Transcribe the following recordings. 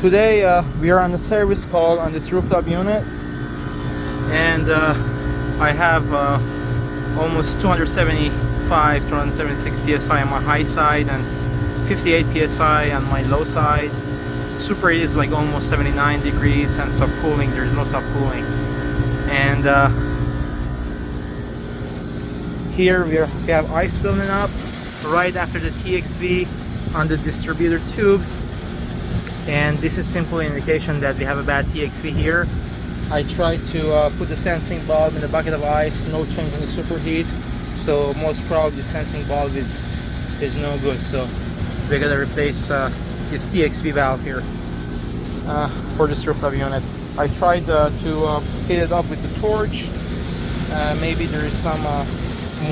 Today we are on a service call on this rooftop unit, and I have almost 275 276 psi on my high side and 58 psi on my low side. Superheat is like almost 79 degrees, and subcooling, there's no subcooling. And here we have ice building up right after the TXV on the distributor tubes, and this is simply an indication that we have a bad TXV here. I tried to put the sensing bulb in the bucket of ice, no change in the superheat, so most probably the sensing bulb is no good. So we're gonna replace this TXV valve here for this rooftop unit. I tried to heat it up with the torch. Maybe there is some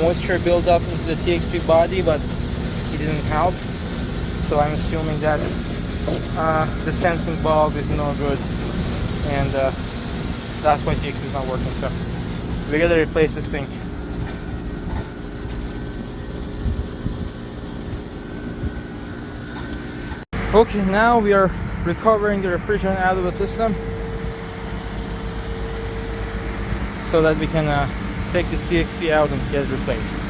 moisture buildup into the TXV body, but it didn't help. So I'm assuming that the sensing bulb is no good, and that's why TXV is not working. So we gotta replace this thing. Okay, now we are recovering the refrigerant out of the system so that we can take this TXV out and get it replaced.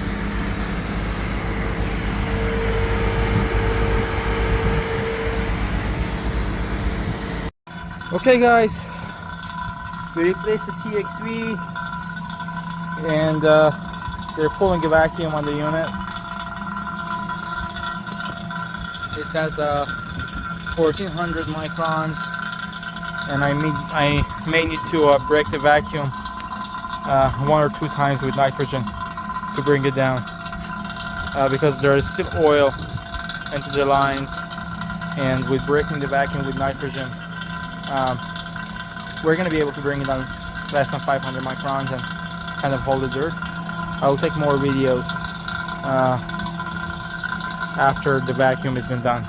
Okay guys, we replaced the TXV, and they're pulling a vacuum on the unit. It's at 1400 microns, and I may need to break the vacuum 1 or 2 times with nitrogen to bring it down, because there is still oil into the lines, and with breaking the vacuum with nitrogen, we're going to be able to bring it down less than 500 microns and kind of hold the dirt. I will take more videos after the vacuum has been done.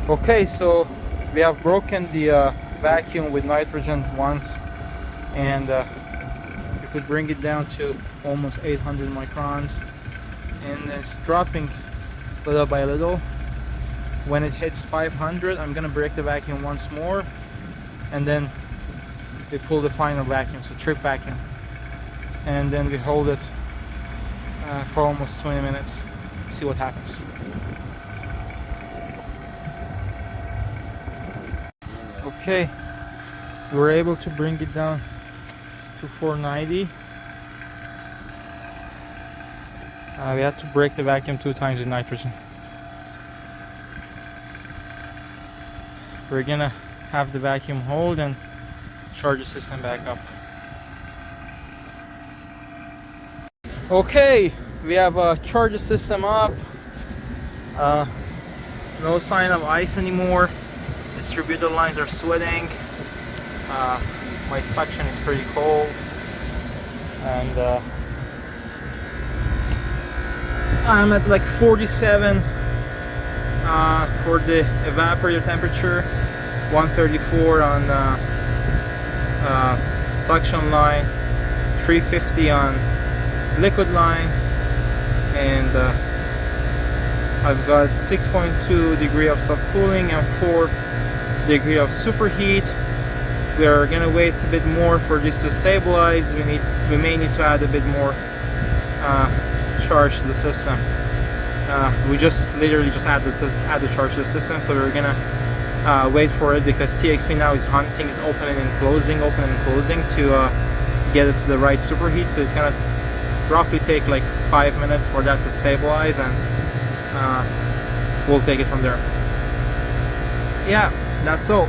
Okay, so we have broken the vacuum with nitrogen once, and we could bring it down to almost 800 microns, and it's dropping little by little. When it hits 500, I'm gonna break the vacuum once more, and then we pull the final vacuum, so trip vacuum, and then we hold it for almost 20 minutes, see what happens. Okay, we were able to bring it down to 490. We had to break the vacuum 2 times with nitrogen. We're gonna have the vacuum hold and charge the system back up. Okay, we have charged the system up. No sign of ice anymore. Distributor lines are sweating. My suction is pretty cold, and I'm at like 47 for the evaporator temperature, 134 on suction line, 350 on liquid line, and I've got 6.2 degree of subcooling and 4 degree of superheat. We are gonna wait a bit more for this to stabilize. We may need to add a bit more charge to the system. We literally just add the charge to the system, so we're gonna wait for it, because TXV now is hunting, is opening and closing to get it to the right superheat. So it's gonna roughly take like 5 minutes for that to stabilize, and we'll take it from there. Yeah, that's all.